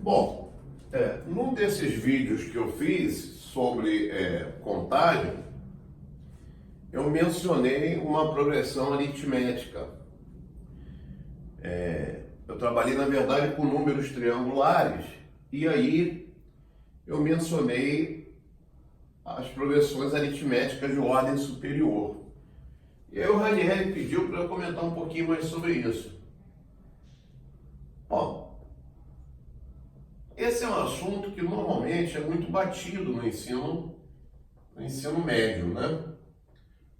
Bom, num desses vídeos que eu fiz sobre contagem, eu mencionei uma progressão aritmética. Eu trabalhei, na verdade, com números triangulares, e aí eu mencionei as progressões aritméticas de ordem superior. E aí o Ranieri pediu para eu comentar um pouquinho mais sobre isso. Bom, esse é um assunto que normalmente é muito batido no ensino médio, né?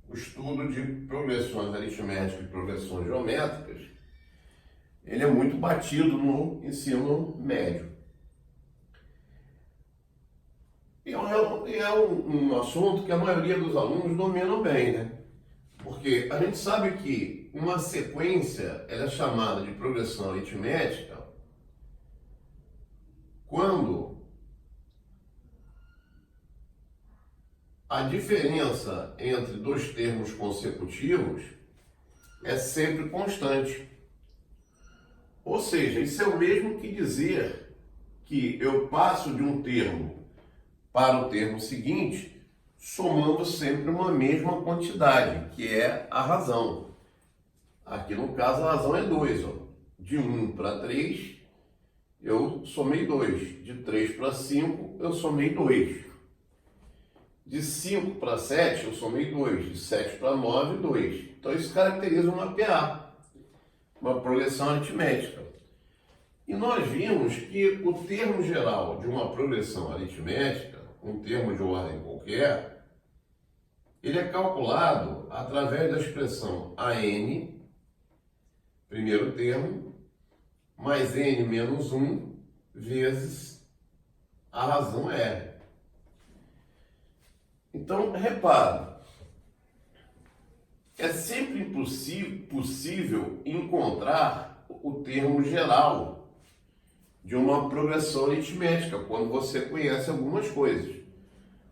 O estudo de progressões aritméticas e progressões geométricas, ele é muito batido no ensino médio. E é um assunto que a maioria dos alunos dominam bem, né? Porque a gente sabe que uma sequência ela é chamada de progressão aritmética quando a diferença entre dois termos consecutivos é sempre constante. Ou seja, isso é o mesmo que dizer que eu passo de um termo para o termo seguinte somando sempre uma mesma quantidade, que é a razão. Aqui no caso a razão é 2. De 1 para 3 eu somei 2. De 3 para 5 eu somei 2. De 5 para 7 eu somei 2. De 7 para 9, 2. Então isso caracteriza uma PA, uma progressão aritmética. E nós vimos que o termo geral de uma progressão aritmética, um termo de ordem qualquer, ele é calculado através da expressão AN, primeiro termo, mais N menos 1, vezes a razão R. Então, repara, é sempre possível encontrar o termo geral de uma progressão aritmética, quando você conhece algumas coisas.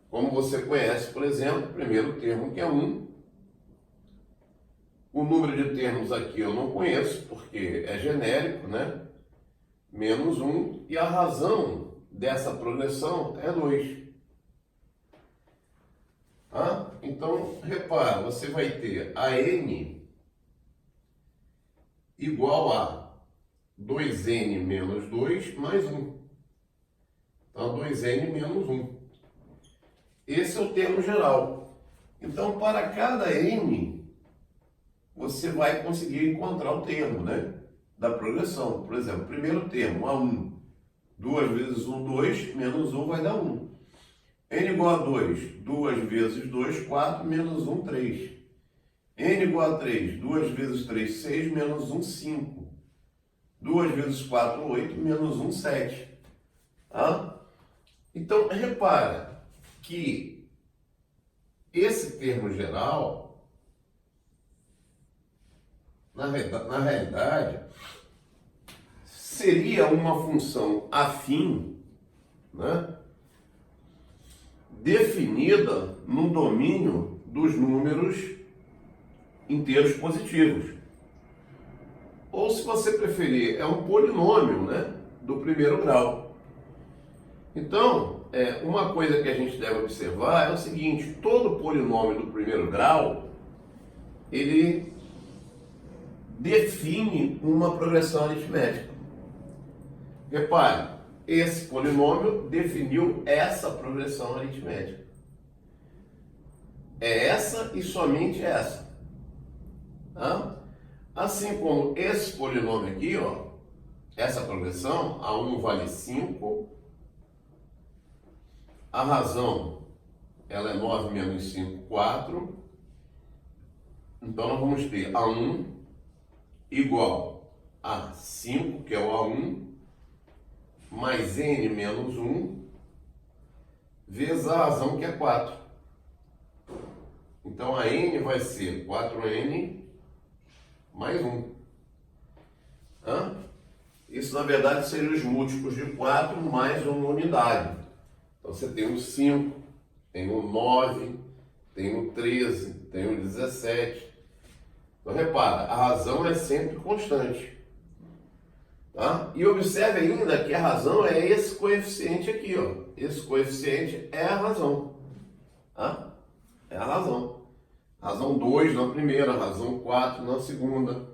Como você conhece, por exemplo, o primeiro termo, que é 1. O número de termos aqui eu não conheço, porque é genérico, né? Menos 1. E a razão dessa progressão é 2. Então, repara, você vai ter a n igual a 2n menos 2 mais 1. Então, 2n menos 1. Esse é o termo geral. Então, para cada n, você vai conseguir encontrar o termo, né, da progressão. Por exemplo, primeiro termo, A1. 2 vezes 1, 2, menos 1 vai dar 1. N igual a 2, 2 vezes 2, 4, menos 1, 3. N igual a 3, 2 vezes 3, 6, menos 1, 5. 2 vezes 4, 8, menos 1, 7. Então, repara que esse termo geral, na realidade, seria uma função afim, né, definida no domínio dos números inteiros positivos. Ou, se você preferir, é um polinômio, né, do primeiro grau. Então, uma coisa que a gente deve observar é o seguinte: todo polinômio do primeiro grau, ele define uma progressão aritmética. Repare, esse polinômio definiu essa progressão aritmética. É essa e somente essa. Assim como esse polinômio aqui, essa progressão, A1 vale 5, a razão, ela é 9 menos 5, 4. Então, nós vamos ter A1 igual a 5, que é o A1, mais N menos 1, vezes a razão, que é 4. Então, a N vai ser 4N mais 1. Isso, na verdade, seriam os múltiplos de 4 mais uma unidade. Então, você tem o 5, tem o 9, tem o 13, tem o 17. Então, repara, a razão é sempre constante. Tá? E observe ainda que a razão é esse coeficiente aqui, ó. Esse coeficiente é a razão. Tá? É a razão. Razão 2 na primeira, razão 4 na segunda.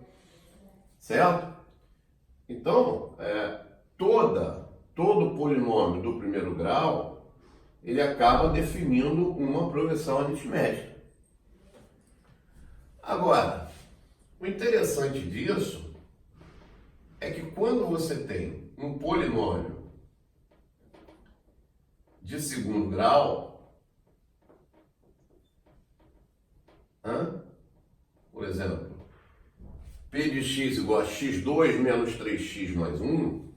Certo? Então, todo polinômio do primeiro grau, ele acaba definindo uma progressão aritmética. Agora, o interessante disso é que quando você tem um polinômio de segundo grau, por exemplo, P de x igual a x2 menos 3x mais 1,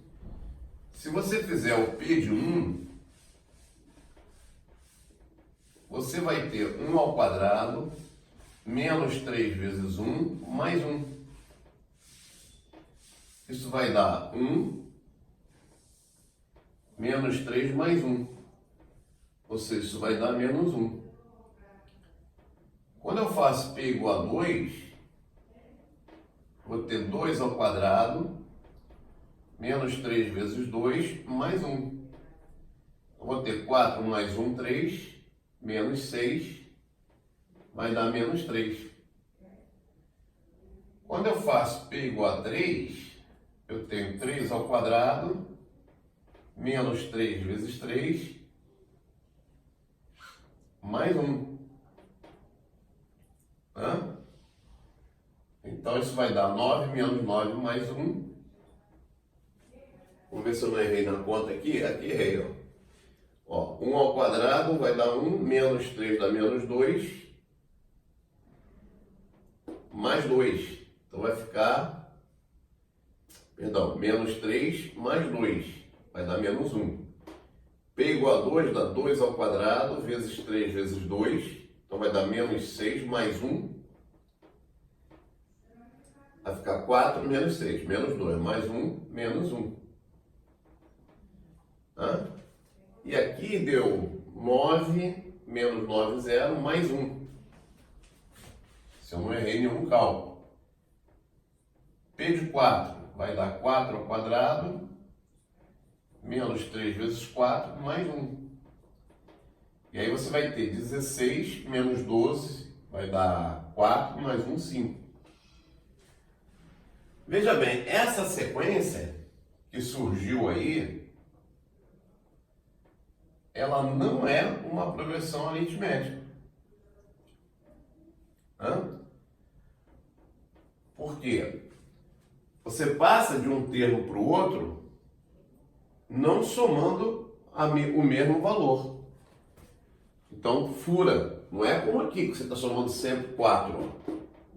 se você fizer o P de 1, você vai ter 1 ao quadrado menos 3 vezes 1 mais 1. Isso vai dar 1 menos 3 mais 1. Ou seja, isso vai dar menos 1. Quando eu faço P igual a 2, vou ter 2 ao quadrado menos 3 vezes 2 mais 1. Eu vou ter 4 mais 1, 3, menos 6, vai dar menos 3. Quando eu faço P igual a 3, eu tenho 3 ao quadrado, menos 3 vezes 3, mais 1. Então, isso vai dar 9 menos 9 mais 1. Vamos ver se eu não errei na conta aqui. Aqui errei, ó. 1 ao quadrado vai dar 1, menos 3 dá menos 2, mais 2. Então, vai ficar... Perdão, menos 3 mais 2, vai dar menos 1. P igual a 2 dá 2 ao quadrado vezes 3 vezes 2, então vai dar menos 6 mais 1, vai ficar 4 menos 6, menos 2, mais 1, menos 1. E aqui deu 9 menos 9, 0, mais 1. Se eu não errei nenhum cálculo. P de 4 vai dar 4 ao quadrado, menos 3 vezes 4, mais 1. E aí você vai ter 16 menos 12, vai dar 4, mais 1, 5. Veja bem, essa sequência que surgiu aí, ela não é uma progressão aritmética. Por quê? Você passa de um termo para o outro não somando o mesmo valor. Então, fura. Não é como aqui que você está somando sempre 4.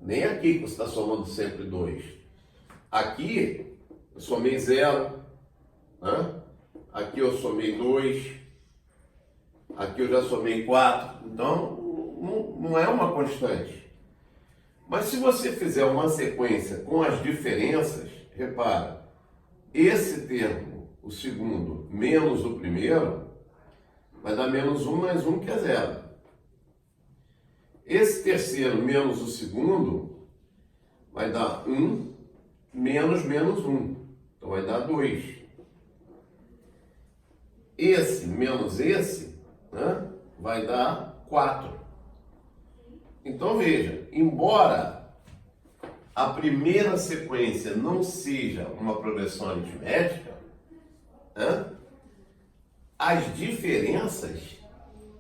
Nem aqui que você está somando sempre 2. Aqui, eu somei 0. Aqui eu somei 2. Aqui eu já somei 4. Então, não é uma constante. Mas se você fizer uma sequência com as diferenças, repara, esse termo, o segundo, menos o primeiro, vai dar menos 1 mais 1, que é 0. Esse terceiro menos o segundo vai dar 1 menos menos 1. Então vai dar 2. Esse menos esse, vai dar 4. Então veja, embora a primeira sequência não seja uma progressão aritmética, as diferenças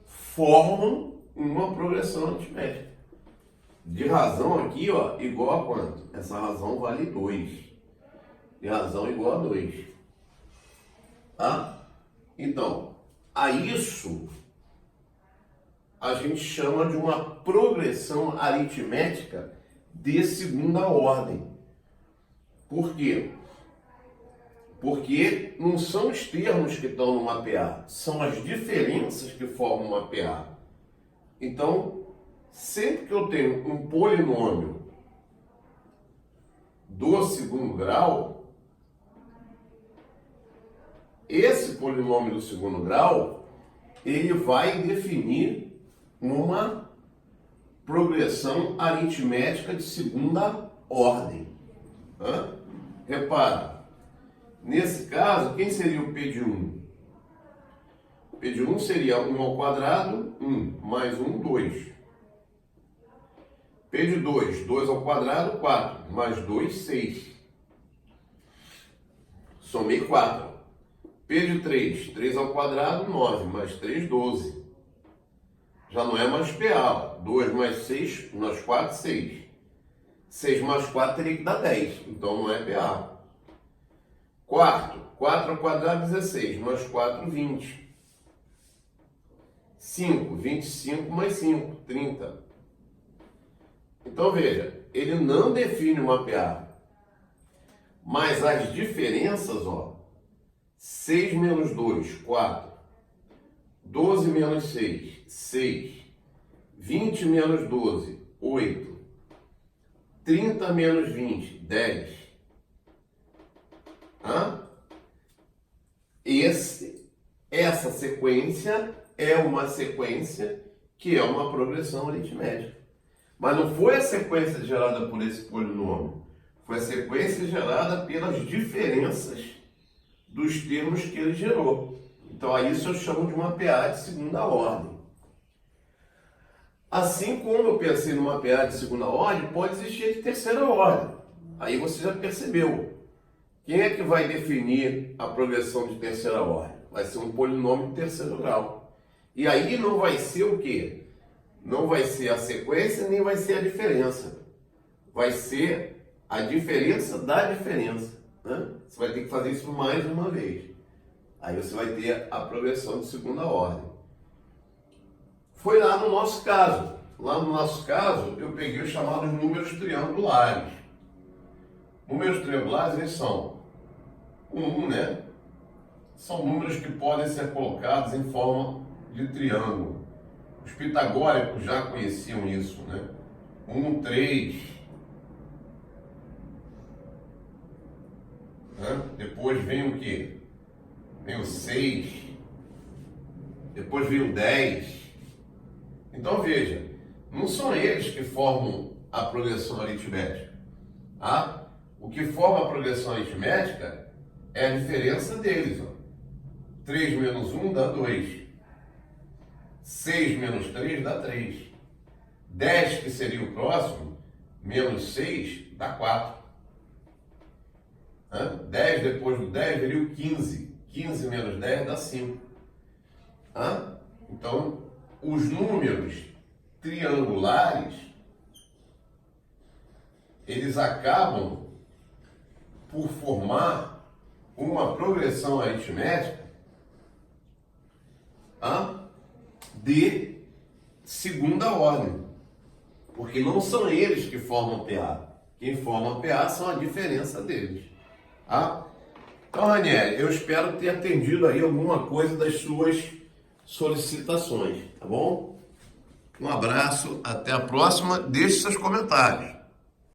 formam uma progressão aritmética. De razão aqui, ó, igual a quanto? Essa razão vale 2. De razão igual a 2. Então, a isso a gente chama de uma progressão aritmética de segunda ordem. Por quê? Porque não são os termos que estão no mapear, são as diferenças que formam o mapear. Então, sempre que eu tenho um polinômio do segundo grau, esse polinômio do segundo grau, ele vai definir uma progressão aritmética de segunda ordem. Repara, Nesse caso, quem seria o P de 1? O P de 1 seria 1 ao quadrado, 1, mais 1, 2. P de 2, 2 ao quadrado, 4, mais 2, 6. Somei 4. P de 3, 3 ao quadrado, 9, mais 3, 12. Já não é mais PA. 2 mais 6, mais 4, 6. 6 mais 4 teria que dar 10, então não é PA. Quarto, 4 ao quadrado, 16, mais 4, 20. 5, 25 mais 5, 30. Então veja, ele não define uma PA. Mas as diferenças, ó, 6 menos 2, 4. 12 menos 6, 6. 20 menos 12, 8. 30 menos 20, 10. Essa sequência é uma sequência que é uma progressão aritmética. Mas não foi a sequência gerada por esse polinômio. Foi a sequência gerada pelas diferenças dos termos que ele gerou. Então, a isso eu chamo de uma PA de segunda ordem. Assim como eu pensei numa PA de segunda ordem, pode existir de terceira ordem. Aí você já percebeu. Quem é que vai definir a progressão de terceira ordem? Vai ser um polinômio de terceiro grau. E aí não vai ser o quê? Não vai ser a sequência, nem vai ser a diferença. Vai ser a diferença da diferença. Né? Você vai ter que fazer isso mais uma vez. Aí você vai ter a progressão de segunda ordem. Foi lá no nosso caso. Lá no nosso caso, eu peguei os chamados números triangulares. Números triangulares, eles são né? São números que podem ser colocados em forma de triângulo. Os pitagóricos já conheciam isso, né? 1, 3. Depois vem o quê? Vem o 6. Depois vem o 10. Então veja, não são eles que formam a progressão aritmética. O que forma a progressão aritmética é a diferença deles. 3 menos 1 dá 2. 6 menos 3 dá 3. 10, que seria o próximo, menos 6 dá 4. 10 depois do 10 seria o 15. 15 menos 10 dá 5. Então, os números triangulares, eles acabam por formar uma progressão aritmética de segunda ordem. Porque não são eles que formam PA. Quem forma PA são a diferença deles. Então, Ranieri, eu espero ter atendido aí alguma coisa das suas solicitações, tá bom? Um abraço, até a próxima. Deixe seus comentários.